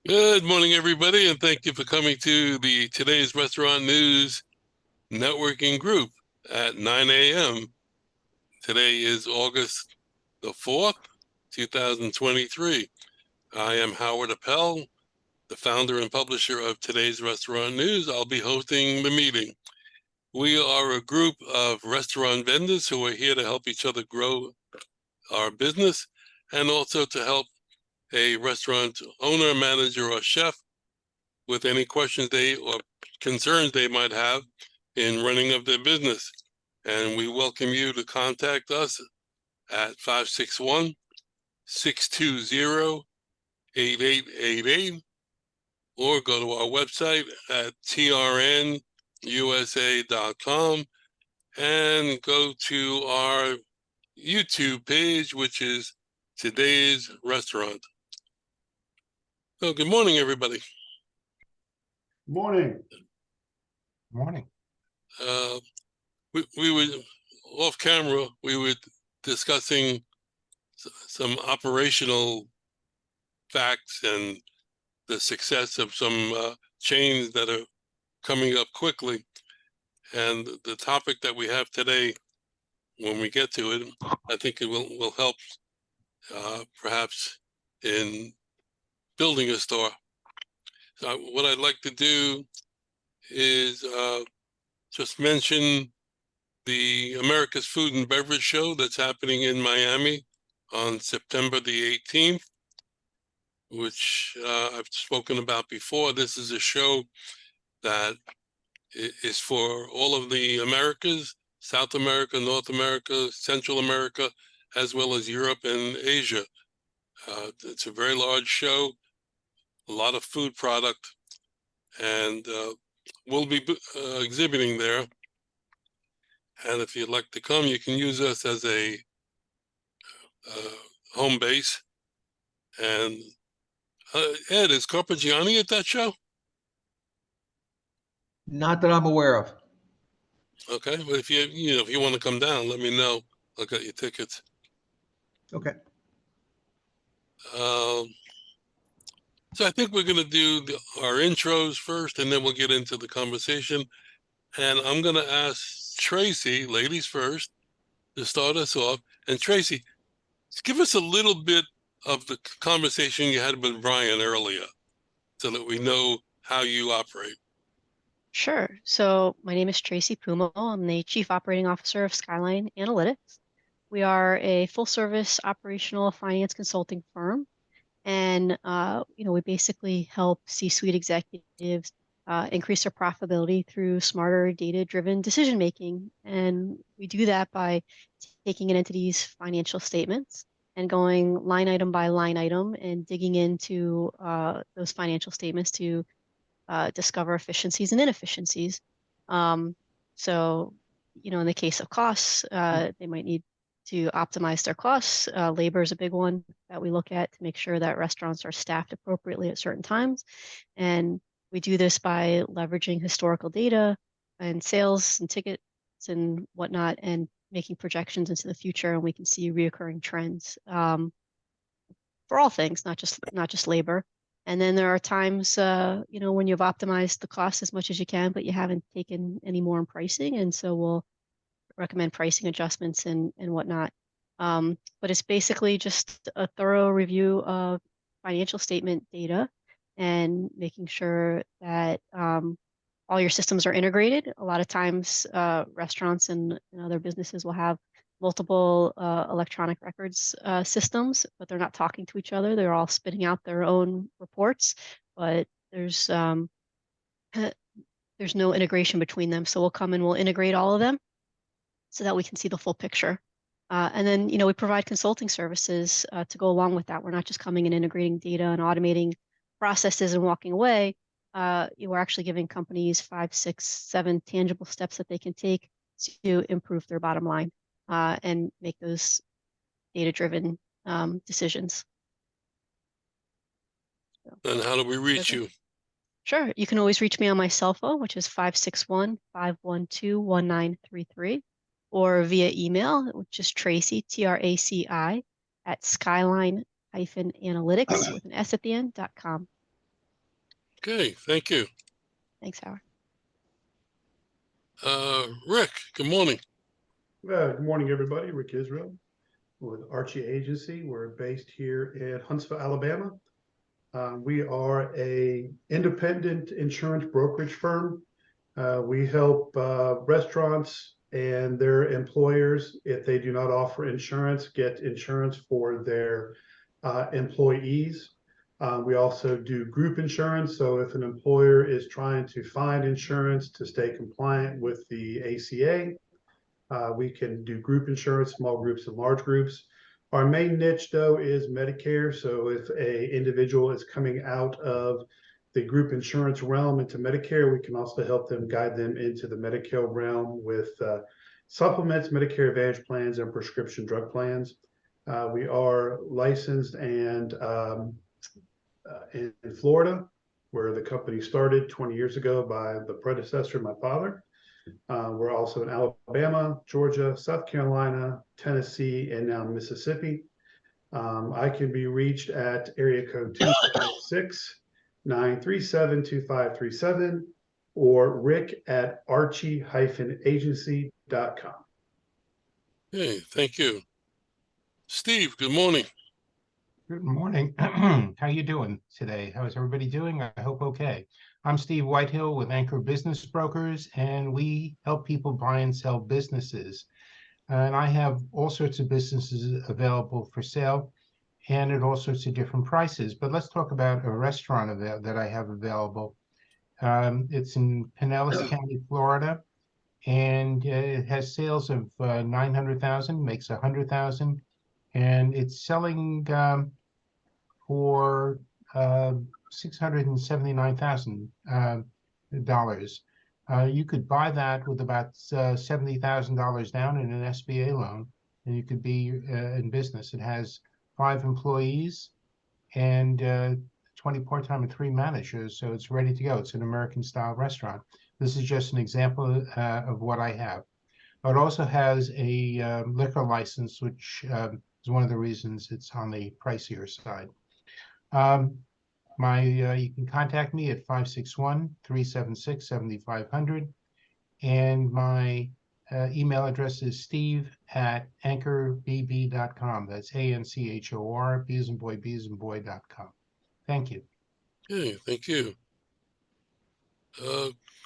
Good morning, everybody, and thank you for coming to the Today's Restaurant News networking group at 9 a.m. Today is August the 4th, 2023. I am Howard Appel, the founder and publisher of Today's Restaurant News. I'll be hosting the meeting. We are a group of restaurant vendors who are here to help each other grow our business and also to help a restaurant owner, manager, or chef with any questions they or concerns they might have in running of their business. And we welcome you to contact us at 561-620-8888 or go to our website at trnusa.com and go to our YouTube page, which is Today's Restaurant. So good morning, everybody. Morning. Morning. We were off camera, we were discussing some operational facts and the success of some chains that are coming up quickly. And the topic that we have today, when we get to it, I think it will help perhaps in building a store. So what I'd like to do is just mention the America's Food and Beverage Show that's happening in Miami on September the 18th, which I've spoken about before. This is a show that is for all of the Americas, South America, North America, Central America, as well as Europe and Asia. It's a very large show, a lot of food product, and we'll be exhibiting there. And if you'd like to come, you can use us as a home base. And Ed, is Carpigiani at that show? Not that I'm aware of. Okay, but if if you want to come down, let me know. I'll get you tickets. Okay. So I think we're going to do our intros first, and then we'll get into the conversation. And I'm going to ask Tracy, ladies first, to start us off. And Tracy, give us a little bit of the conversation you had with Brian earlier so that we know how you operate. Sure. So my name is Tracy Pumo. I'm the Chief Operating Officer of Skyline Analytics. We are a full-service operational finance consulting firm, and we basically help C-suite executives increase their profitability through smarter data-driven decision making. And we do that by taking an entity's financial statements and going line item by line item and digging into those financial statements to discover efficiencies and inefficiencies. So, in the case of costs, they might need to optimize their costs. Labor is a big one that we look at to make sure that restaurants are staffed appropriately at certain times. And we do this by leveraging historical data and sales and tickets and whatnot, and making projections into the future, and we can see reoccurring trends for all things, not just labor. And then there are times, when you've optimized the cost as much as you can, but you haven't taken any more in pricing. And so we'll recommend pricing adjustments and whatnot. But it's basically just a thorough review of financial statement data and making sure that all your systems are integrated. A lot of times, restaurants and other businesses will have multiple electronic records systems, but they're not talking to each other. They're all spitting out their own reports, but there's no integration between them. So we'll come and we'll integrate all of them so that we can see the full picture. And then, we provide consulting services to go along with that. We're not just coming and integrating data and automating processes and walking away. We're actually giving companies 5, 6, 7 tangible steps that they can take to improve their bottom line and make those data-driven decisions. And how do we reach you? Sure. You can always reach me on my cell phone, which is 561-512-1933, or via email, which is Tracy, TRACI, at skyline-analytics with an S at the end.com. Okay, thank you. Thanks, Howard. Rick, good morning. Good morning, everybody. Rick Israel with Archie Agency. We're based here in Huntsville, Alabama. We are a independent insurance brokerage firm. We help restaurants and their employers, if they do not offer insurance, get insurance for their employees. We also do group insurance. So if an employer is trying to find insurance to stay compliant with the ACA, we can do group insurance, small groups and large groups. Our main niche, though, is Medicare. So if a individual is coming out of the group insurance realm into Medicare, we can also help them, guide them into the Medicare realm with supplements, Medicare Advantage plans, and prescription drug plans. We are licensed and in Florida, where the company started 20 years ago by the predecessor, my father. We're also in Alabama, Georgia, South Carolina, Tennessee, and now Mississippi. I can be reached at area code 256-937-2537 or rick@archie-agency.com. Okay, thank you. Steve, good morning. Good morning. How you doing today? How's everybody doing? I hope okay. I'm Steve Whitehill with Anchor Business Brokers, and we help people buy and sell businesses. And I have all sorts of businesses available for sale and at all sorts of different prices. But let's talk about a restaurant that I have available. It's in Pinellas County, Florida, and it has sales of 900,000, makes 100,000, and it's selling for $679,000. You could buy that with about $70,000 down in an SBA loan, and you could be in business. It has 5 employees and 20 part-time and 3 managers, so it's ready to go. It's an American-style restaurant. This is just an example of what I have. It also has a liquor license, which is one of the reasons it's on the pricier side. You can contact me at 561-376-7500, and my email address is steve@anchorbb.com. That's ANCHOR, B as in boy, B.com. Thank you. Okay, thank you.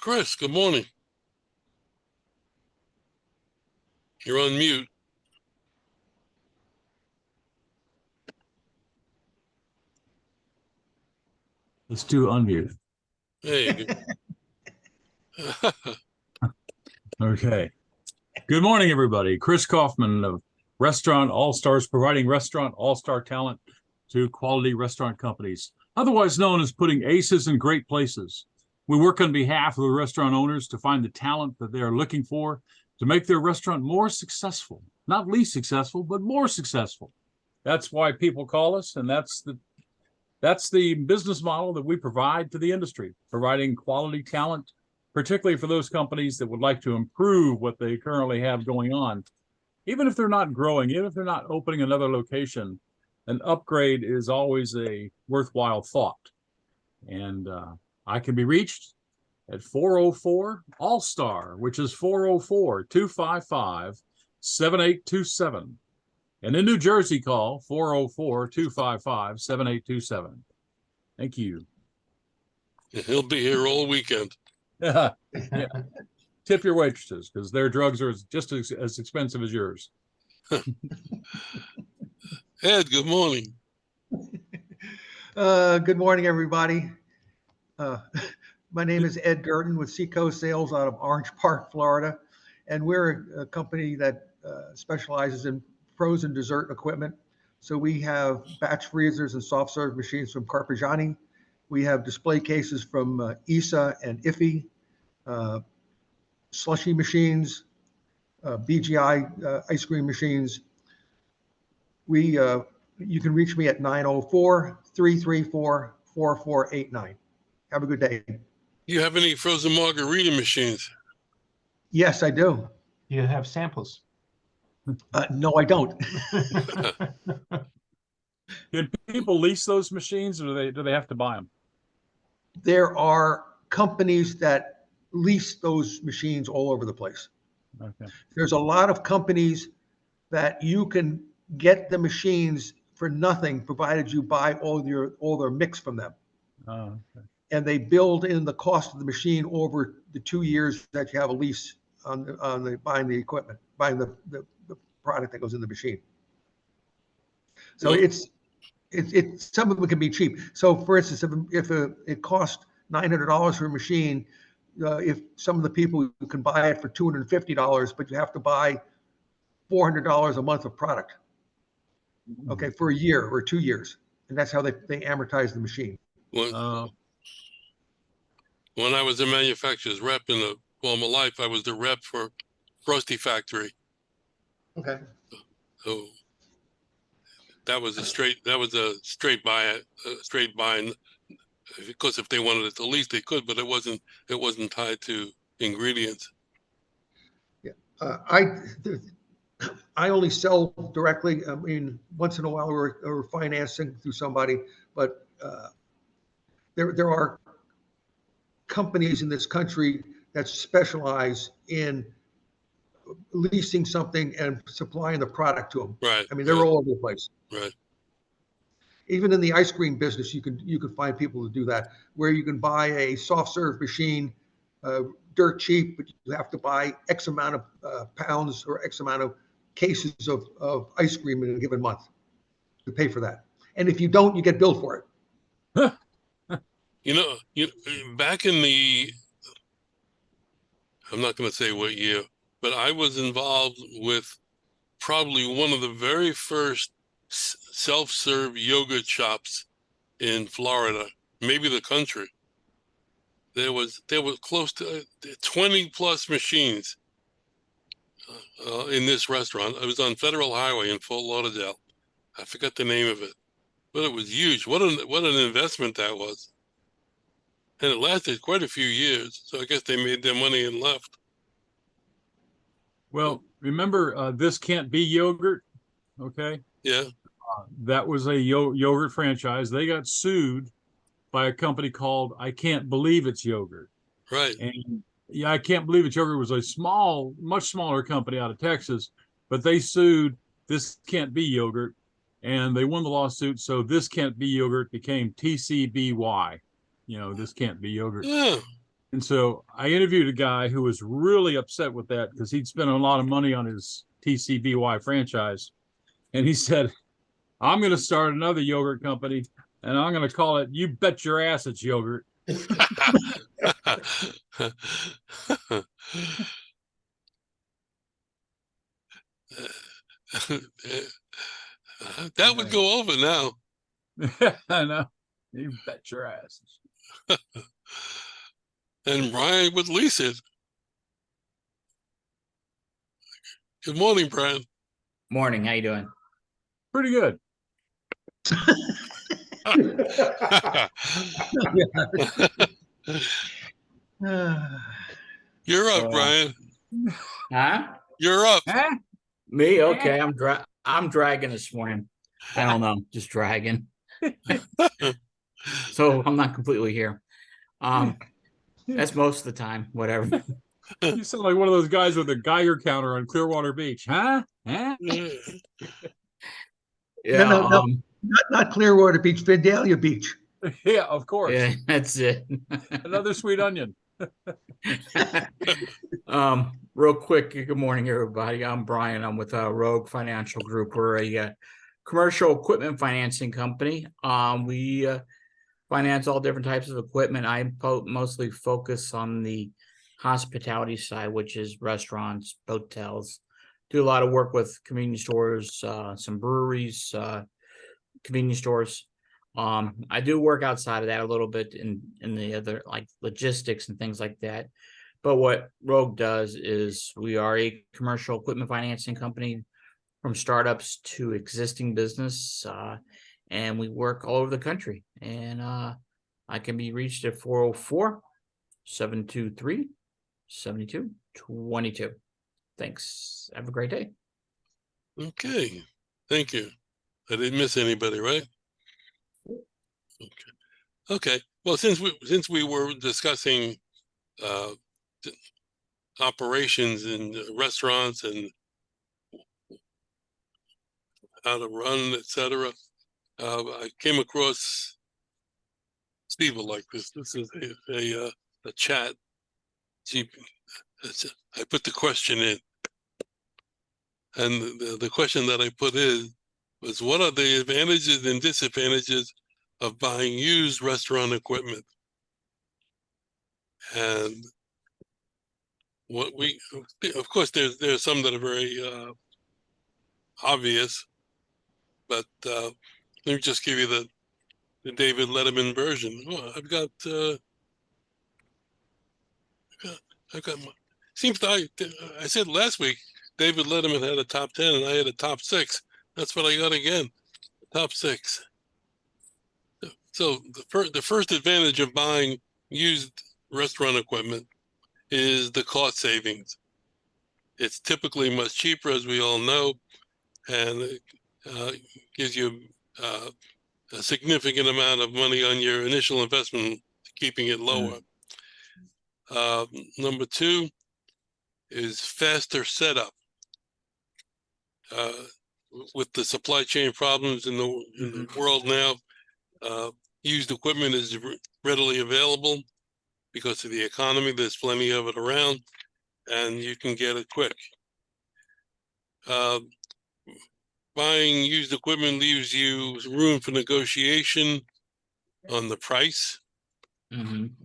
Chris, good morning. You're on mute. Let's do unmute. Hey. Okay. Good morning, everybody. Chris Kaufman of Restaurant All-Stars, providing restaurant all-star talent to quality restaurant companies, otherwise known as putting aces in great places. We work on behalf of the restaurant owners to find the talent that they are looking for to make their restaurant more successful, not least successful, but more successful. That's why people call us, and that's the business model that we provide to the industry, providing quality talent, particularly for those companies that would like to improve what they currently have going on. Even if they're not growing, even if they're not opening another location, an upgrade is always a worthwhile thought. And I can be reached at 404 All-Star, which is 404-255-7827. And in New Jersey, call 404-255-7827. Thank you. He'll be here all weekend. Yeah. Tip your waitresses, because their drugs are just as expensive as yours. Ed, good morning. Good morning, everybody. My name is Ed Gurton with Seacoast Sales out of Orange Park, Florida, and we're a company that specializes in frozen dessert equipment. So we have batch freezers and soft serve machines from Carpigiani. We have display cases from ISA and IFI, slushy machines, BGI ice cream machines. You can reach me at 904-334-4489. Have a good day. You have any frozen margarita machines? Yes, I do. You have samples. No, I don't. Can people lease those machines, or do they have to buy them? there are companies that lease those machines all over the place. Okay. There's a lot of companies that you can get the machines for nothing, provided you buy all their mix from them. Oh, okay. And they build in the cost of the machine over the 2 years that you have a lease on the buying the equipment, buying the product that goes in the machine. So Well- it's some of them can be cheap. So for instance, if it costs $900 for a machine, if some of the people can buy it for $250, but you have to buy $400 a month of product, okay, for a year or 2 years, and that's how they amortize the machine. When, Oh, when I was a manufacturer's rep in a former life, I was the rep for Frosty Factory. Okay. So that was a straight buy, straight buy. Because if they wanted it the least, they could, but it wasn't tied to ingredients. I only sell directly. I mean, once in a while we're financing through somebody, but there are companies in this country that specialize in leasing something and supplying the product to them. Right. I mean, they're all over the place. Right. Even in the ice cream business, you can find people to do that, where you can buy a soft serve machine, dirt cheap, but you have to buy X amount of pounds or X amount of cases of ice cream in a given month to pay for that. And if you don't, you get billed for it. Back in the, I'm not going to say what year, but I was involved with probably one of the very first self-serve yogurt shops in Florida, maybe the country. There was close to 20 plus machines in this restaurant. It was on Federal Highway in Fort Lauderdale. I forgot the name of it, but it was huge. What an investment that was. And it lasted quite a few years. So I guess they made their money and left. well, remember, This Can't Be Yogurt? Okay. Yeah. That was a yogurt franchise. They got sued by a company called I Can't Believe It's Yogurt. Right. And yeah, I Can't Believe It's Yogurt was a much smaller company out of Texas, but they sued This Can't Be Yogurt and they won the lawsuit. So This Can't Be Yogurt became TCBY, This Can't Be Yogurt. Yeah. And so I interviewed a guy who was really upset with that because he'd spent a lot of money on his TCBY franchise. And he said, I'm going to start another yogurt company and I'm going to call it You Bet Your Ass It's Yogurt. That would go over now. I know. You bet your ass. And Brian would lease it. Good morning, Brian. Morning, how you doing? Pretty good. You're up, Oh. Brian. Huh? You're up. Huh? Me? Okay, I'm dragging this morning. I don't know, just dragging. So I'm not completely here. That's most of the time, whatever. You sound like one of those guys with a Geiger counter on Clearwater Beach. Huh? Huh? Yeah, No. Not Clearwater Beach, Vandalia Beach. Yeah, of course. yeah, that's it. Another sweet onion. Real quick, good morning, everybody. I'm Brian. I'm with Rogue Financial Group. We're a commercial equipment financing company. We finance all different types of equipment. I mostly focus on the hospitality side, which is restaurants, hotels. Do a lot of work with convenience stores, some breweries, convenience stores. I do work outside of that a little bit in the other like logistics and things like that. But what Rogue does is we are a commercial equipment financing company from startups to existing business. And we work all over the country. And I can be reached at 404-723-7222. Thanks. Have a great day. Okay. Thank you. I didn't miss anybody, right? Okay. Well, since we were discussing uh, operations in restaurants and how to run, etc., I came across Steve will like this. This is a chat. I put the question in, and the question that I put in was, what are the advantages and disadvantages of buying used restaurant equipment? And what we, of course, there's some that are very obvious, but let me just give you the David Letterman version. Oh, I've got my, seems I said last week David Letterman had a top 10 and I had a top 6. That's what I got again, top 6. So the first advantage of buying used restaurant equipment is the cost savings. It's typically much cheaper, as we all know, and it gives you a significant amount of money on your initial investment, keeping it lower. Number 2 is faster setup. With the supply chain problems in the world now, used equipment is readily available because of the economy. There's plenty of it around, and you can get it quick. Buying used equipment leaves you room for negotiation on the price. And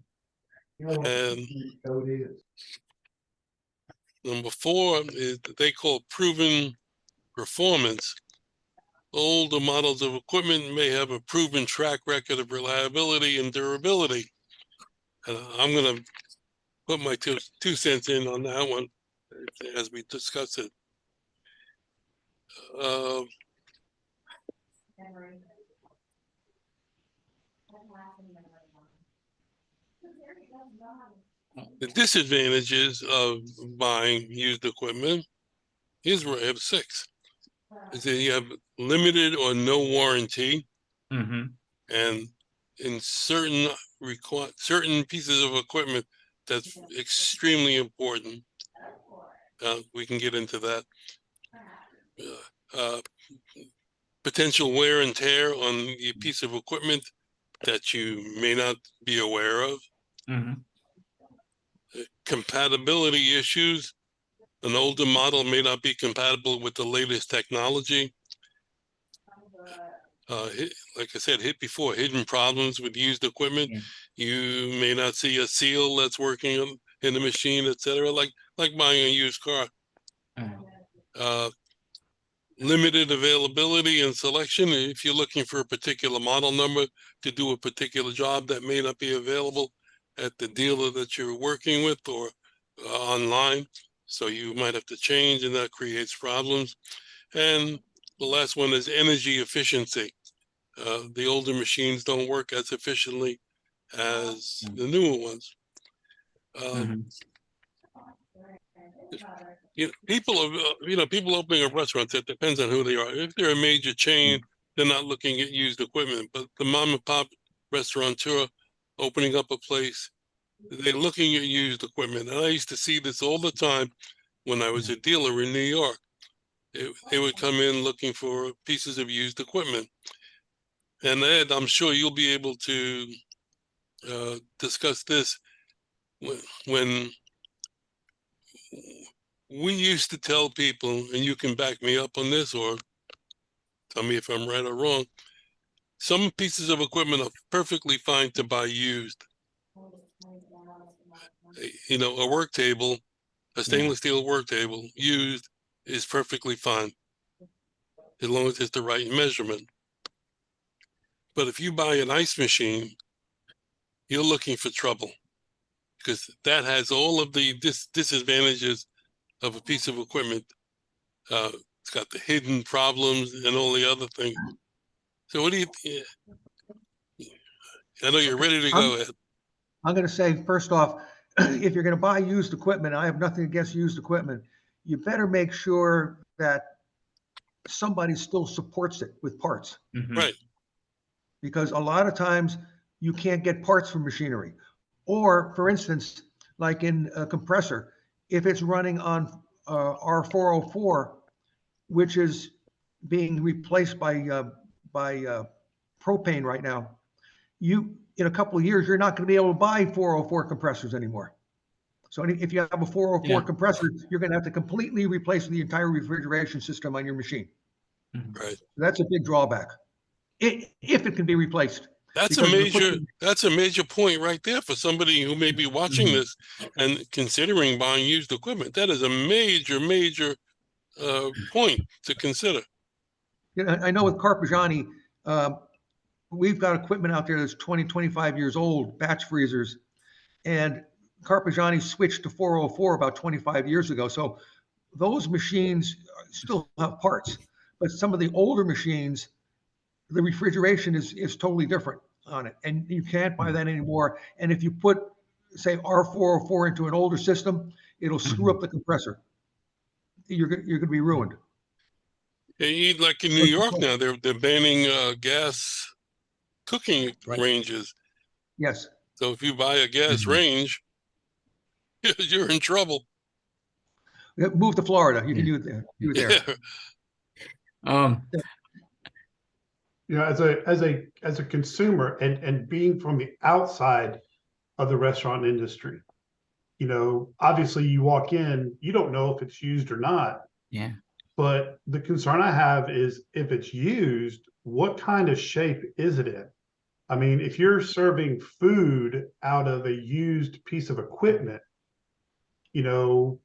number 4 is they call proven performance. Older models of equipment may have a proven track record of reliability and durability. And I'm going to put my two cents in on that one as we discuss it. The disadvantages of buying used equipment, here's where I have 6. Is that you have limited or no warranty, and in certain pieces of equipment, that's extremely important. We can get into that. Potential wear and tear on a piece of equipment that you may not be aware of. Compatibility issues. An older model may not be compatible with the latest technology. Like I said, hidden problems with used equipment. You may not see a seal that's working in the machine, etc. Like buying a used car. Limited availability and selection. If you're looking for a particular model number to do a particular job that may not be available at the dealer that you're working with or online, so you might have to change, and that creates problems. And the last one is energy efficiency. The older machines don't work as efficiently as the newer ones. People opening up restaurants, it depends on who they are. If they're a major chain, they're not looking at used equipment, but the mom and pop restaurateur opening up a place, they're looking at used equipment. And I used to see this all the time when I was a dealer in New York. They would come in looking for pieces of used equipment. And Ed, I'm sure you'll be able to discuss this when we used to tell people, and you can back me up on this or tell me if I'm right or wrong, some pieces of equipment are perfectly fine to buy used. A work table, a stainless steel work table, used, is perfectly fine as long as it's the right measurement. But if you buy an ice machine, you're looking for trouble, because that has all of the disadvantages of a piece of equipment. It's got the hidden problems and all the other things. So what do you, I know you're ready to go, Ed. I'm going to say, first off, if you're going to buy used equipment, I have nothing against used equipment. You better make sure that somebody still supports it with parts. Right. Because a lot of times you can't get parts for machinery. Or for instance, like in a compressor, if it's running on R404, which is being replaced by propane right now, you in a couple of years, you're not going to be able to buy 404 compressors anymore. So if you have a 404 Yeah. compressor, you're going to have to completely replace the entire refrigeration system on your machine. Right. That's a big drawback, if it can be replaced. That's a major point right there for somebody who may be watching this and considering buying used equipment. That is a major point to consider. You know, I know with Carpigiani, we've got equipment out there that's 20, 25 years old, batch freezers, and Carpigiani switched to 404 about 25 years ago. So those machines still have parts, but some of the older machines, the refrigeration is totally different on it, and you can't buy that anymore. And if you put, say, R404 into an older system, it'll screw up the compressor. You're going to be ruined. Like in New York now, they're banning gas cooking ranges. Yes. So if you buy a gas range, you're in trouble. Move to Florida. You can do it there. Yeah. You know, as a consumer and being from the outside of the restaurant industry, you know, obviously you walk in, you don't know if it's used or not. Yeah. But the concern I have is if it's used, what kind of shape is it in? I mean, if you're serving food out of a used piece of equipment, you know,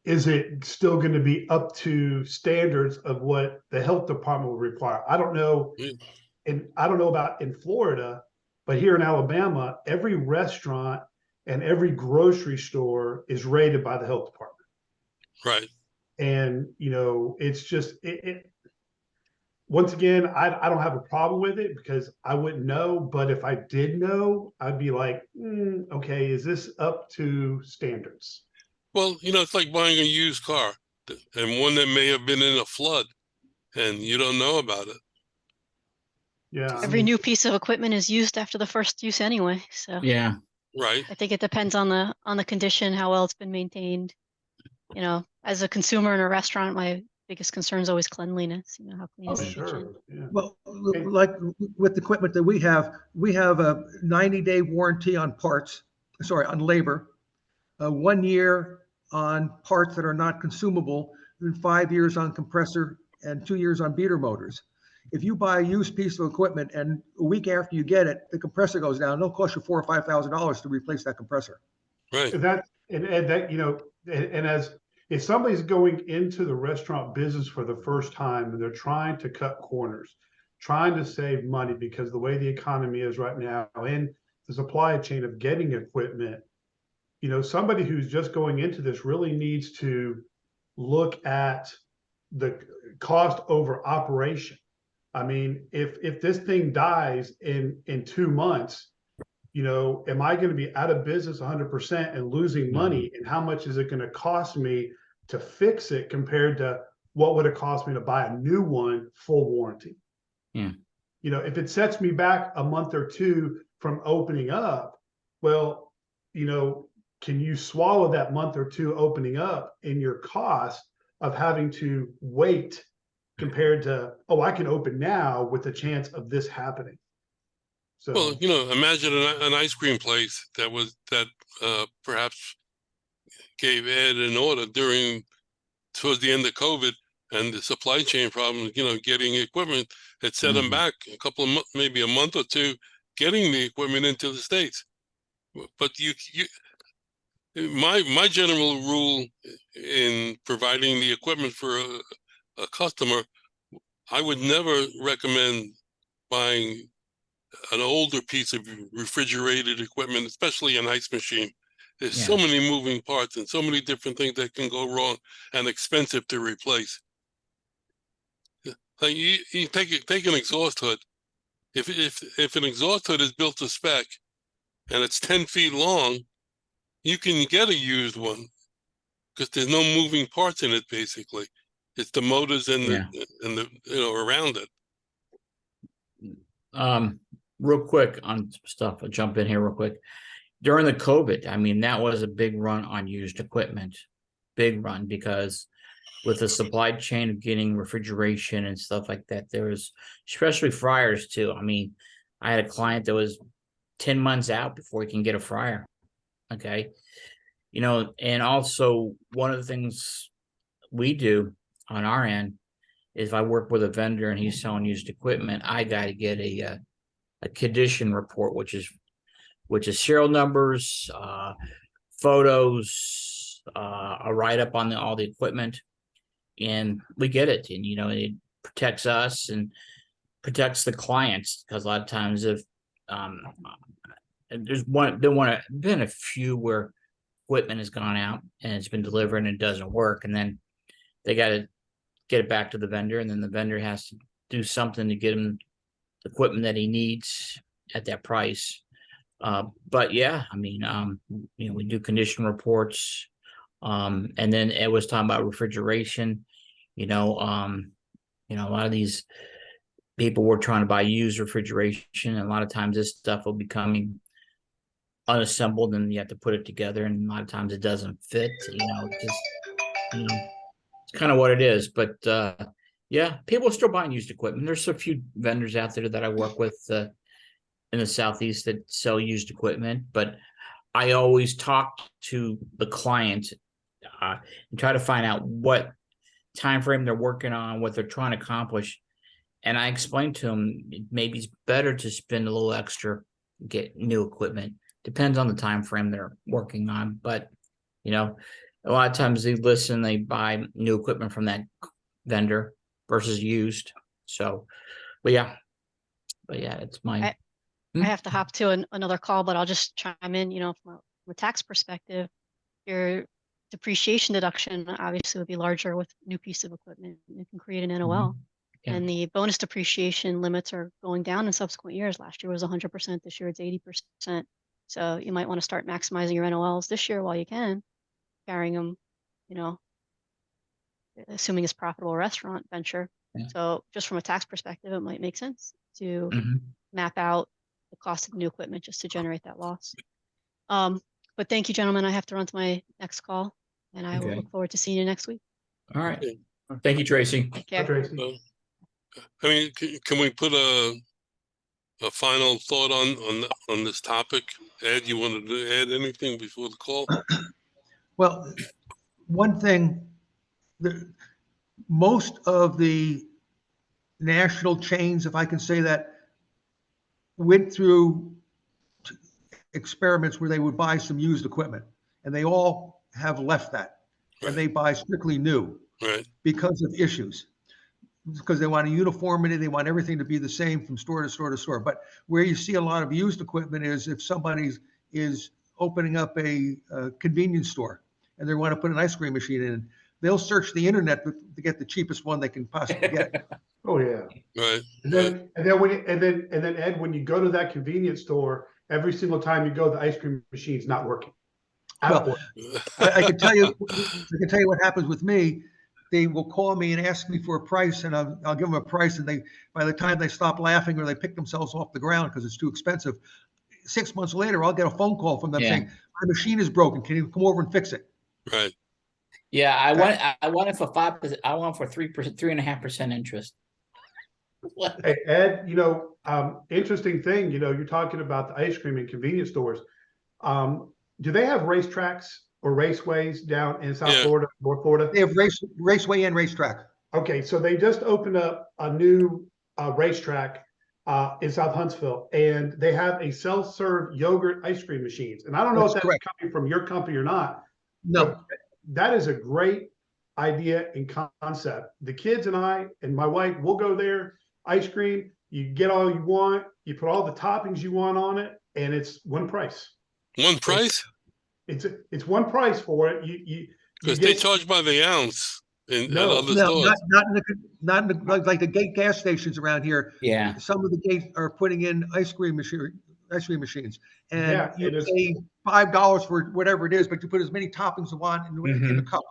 is it still going to be up to standards of what the health department will require? I don't know. And I don't know about in Florida, but here in Alabama, every restaurant and every grocery store is rated by the health department. Right. And, you know, it's just, once again, I don't have a problem with it because I wouldn't know. But if I did know, I'd be like, okay, is this up to standards? Well, you know, it's like buying a used car and one that may have been in a flood and you don't know about it. Yeah. Every new piece of equipment is used after the first use anyway. So Yeah. Right. I think it depends on the condition, how well it's been maintained. You know, as a consumer in a restaurant, my biggest concern is always cleanliness. You know, how clean is the kitchen? Yeah. Well, like with the equipment that we have a 90-day warranty on parts, on labor, 1 year on parts that are not consumable, and 5 years on compressor and 2 years on beater motors. If you buy a used piece of equipment and a week after you get it, the compressor goes down, it'll cost you $4,000 or $5,000 to replace that compressor. Right. And that, you know, and as if somebody's going into the restaurant business for the first time and they're trying to cut corners, trying to save money because the way the economy is right now and the supply chain of getting equipment, you know, somebody who's just going into this really needs to look at the cost over operation. I mean, if this thing dies in 2 months, you know, am I going to be out of business 100% and losing money? And how much is it going to cost me to fix it compared to what would it cost me to buy a new one full warranty? Yeah. You know, if it sets me back a month or two from opening up, well, you know, can you swallow that month or two opening up in your cost of having to wait compared to, oh, I can open now with the chance of this happening? So, Well, you know, imagine an ice cream place that perhaps gave Ed an order towards the end of COVID and the supply chain problems, you know, getting equipment that set them back a couple of months, maybe a month or two, getting the equipment into the States. But my general rule in providing the equipment for a customer, I would never recommend buying an older piece of refrigerated equipment, especially an ice machine. There's so many moving parts and so many different things that can go wrong and expensive to replace. Like you take an exhaust hood. If an exhaust hood is built to spec and it's 10 feet long, you can get a used one because there's no moving parts in it. Basically, it's the motors and the you know around it. real quick on stuff. I'll jump in here real quick. During the COVID, I mean, that was a big run on used equipment, big run, because with the supply chain of getting refrigeration and stuff like that, there was, especially fryers too. I mean, I had a client that was 10 months out before he can get a fryer. Okay. You know, and also one of the things we do on our end is if I work with a vendor and he's selling used equipment, I got to get a condition report, which is serial numbers, photos, a write up on all the equipment, and we get it. And you know, it protects us and protects the clients, because a lot of times if there's been a few where equipment has gone out and it's been delivered and it doesn't work, and then they got to get it back to the vendor, and then the vendor has to do something to get him the equipment that he needs at that price. But yeah, I mean, you know, we do condition reports, and then it was talking about refrigeration. You know, a lot of these people were trying to buy used refrigeration, and a lot of times this stuff will be coming unassembled, and you have to put it together, and a lot of times it doesn't fit. You know, just it's kind of what it is. But yeah, people are still buying used equipment. There's a few vendors out there that I work with in the Southeast that sell used equipment, but I always talk to the client and try to find out what time frame they're working on, what they're trying to accomplish. And I explain to them, maybe it's better to spend a little extra, get new equipment. Depends on the time frame they're working on. But, you know, a lot of times they listen, they buy new equipment from that vendor versus used. So, but yeah, it's my... I have to hop to another call, but I'll just chime in. You know, from a tax perspective, your depreciation deduction obviously would be larger with new piece of equipment. It can create an NOL. Yeah. And the bonus depreciation limits are going down in subsequent years. Last year was 100%. This year it's 80%. So you might want to start maximizing your NOLs this year while you can, carrying them, you know, assuming it's a profitable restaurant venture. Yeah. So just from a tax perspective, it might make sense to Mhm. map out the cost of new equipment just to generate that loss. But thank you, gentlemen. I have to run to my next call, and I will Okay. look forward to seeing you next week. All right. Thank you, Tracy. Take care. Tracy. I mean, can we put a final thought on this topic? Ed, you wanted to add anything before the call? Well, one thing, most of the national chains, if I can say that, went through experiments where they would buy some used equipment, and they all have left that, and they buy strictly new, Right. because of issues. Because they want a uniformity, they want everything to be the same from store to store to store. But where you see a lot of used equipment is if somebody is opening up a convenience store and they want to put an ice cream machine in, they'll search the internet to get the cheapest one they can possibly get. Oh, yeah. Right. And then Ed, when you go to that convenience store, every single time you go, the ice cream machine's not working. Well, I can tell you what happens with me. They will call me and ask me for a price, and I'll give them a price, and by the time they stop laughing or they pick themselves off the ground because it's too expensive, 6 months later, I'll get a phone call from them saying, my machine is broken. Can you come over and fix it? Right. Yeah, I want it for 5%. I want it for 3%, 3.5% interest. Hey, Ed, you know, interesting thing, you know, you're talking about the ice cream in convenience stores. Do they have racetracks or raceways down in South Florida, North Florida? They have raceway and racetrack. Okay, so they just opened up a new racetrack in South Huntsville, and they have a self-serve yogurt ice cream machines. And I don't know if that's coming from your company or not. No. That is a great idea and concept. The kids and I and my wife will go there, ice cream, you get all you want, you put all the toppings you want on it, and it's one price. One price? It's one price for it. Because they charge by the ounce in other No, stores. not in the, like the gate gas stations around here. Yeah. Some of the gates are putting in ice cream machines, and you it is. pay $5 for whatever it is, but you put as many toppings you want in the cup.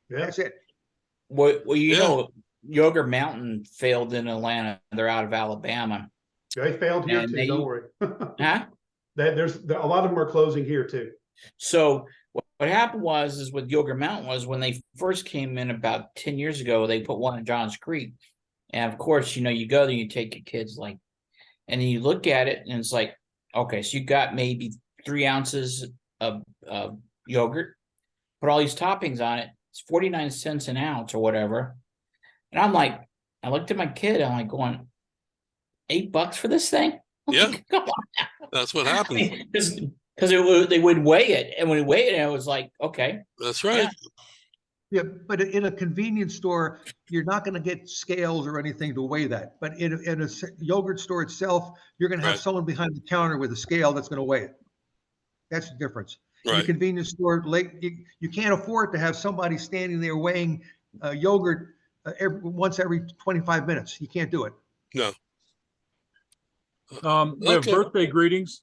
Yeah. That's it. Well, you know, Yogurt Mountain failed in Atlanta. They're out of Alabama. They failed here And too, they- don't worry. Huh? A lot of them are closing here too. So what happened is with Yogurt Mountain was when they first came in about 10 years ago, they put one in Johns Creek. And of course, you go there, you take your kids and then you look at it and it's like, okay, so you got maybe 3 ounces of yogurt, put all these toppings on it. It's 49 cents an ounce or whatever. And I looked at my kid, I'm like going, $8 for this thing? Yeah. Come on. That's what happens. Because they would weigh it, and when we weighed it, it was like, okay, That's right. Yeah, but in a convenience store, you're not going to get scales or anything to weigh that. But in a yogurt store itself, you're going to have Right. someone behind the counter with a scale that's going to weigh it. That's the difference. In a Right. convenience store, you can't afford to have somebody standing there weighing yogurt once every 25 minutes. You can't do it. No. We have Okay. birthday greetings.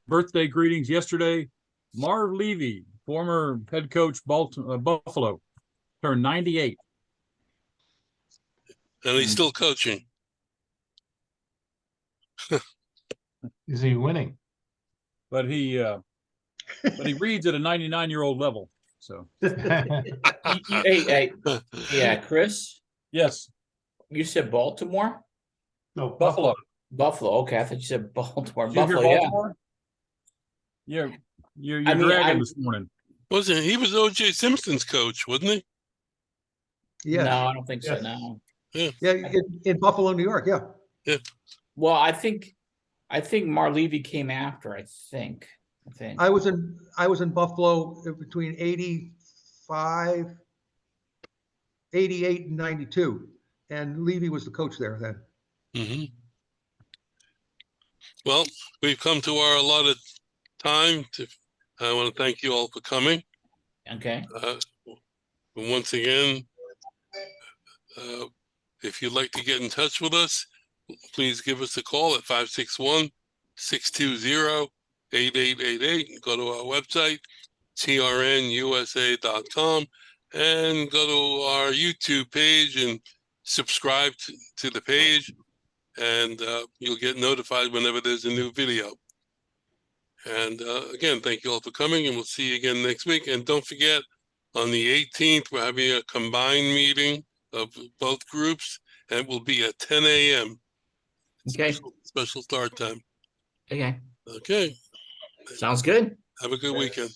Birthday greetings yesterday. Marv Levy, former head coach Buffalo, turned 98. And he's still coaching. Is he winning? But he reads at a 99-year-old level. So hey, yeah, Chris, yes, you said Baltimore? No, Buffalo. Buffalo. Okay, I thought you said Baltimore. Did you hear Buffalo, yeah. Baltimore? You're I mean, dragging this morning. Wasn't he? He was O.J. Simpson's coach, wasn't he? Yes. No, I don't think so. Yes. No. Yeah, in Buffalo, New York. Yeah. Well, I think Mar Levy came after. I think. I was in Buffalo between 85, 88, and 92. And Levy was the coach there then. Mm-hmm. Well, we've come to our allotted time. I want to thank you all for coming. Okay. Once again, if you'd like to get in touch with us, please give us a call at 561-620-8888. Go to our website, trnusa.com, and go to our YouTube page and subscribe to the page, and you'll get notified whenever there's a new video. And again, thank you all for coming, and we'll see you again next week. And don't forget, on the 18th, we're having a combined meeting of both groups, and it will be at 10 a.m. Okay. Special start time. Okay. Okay. Sounds good. Have a good weekend.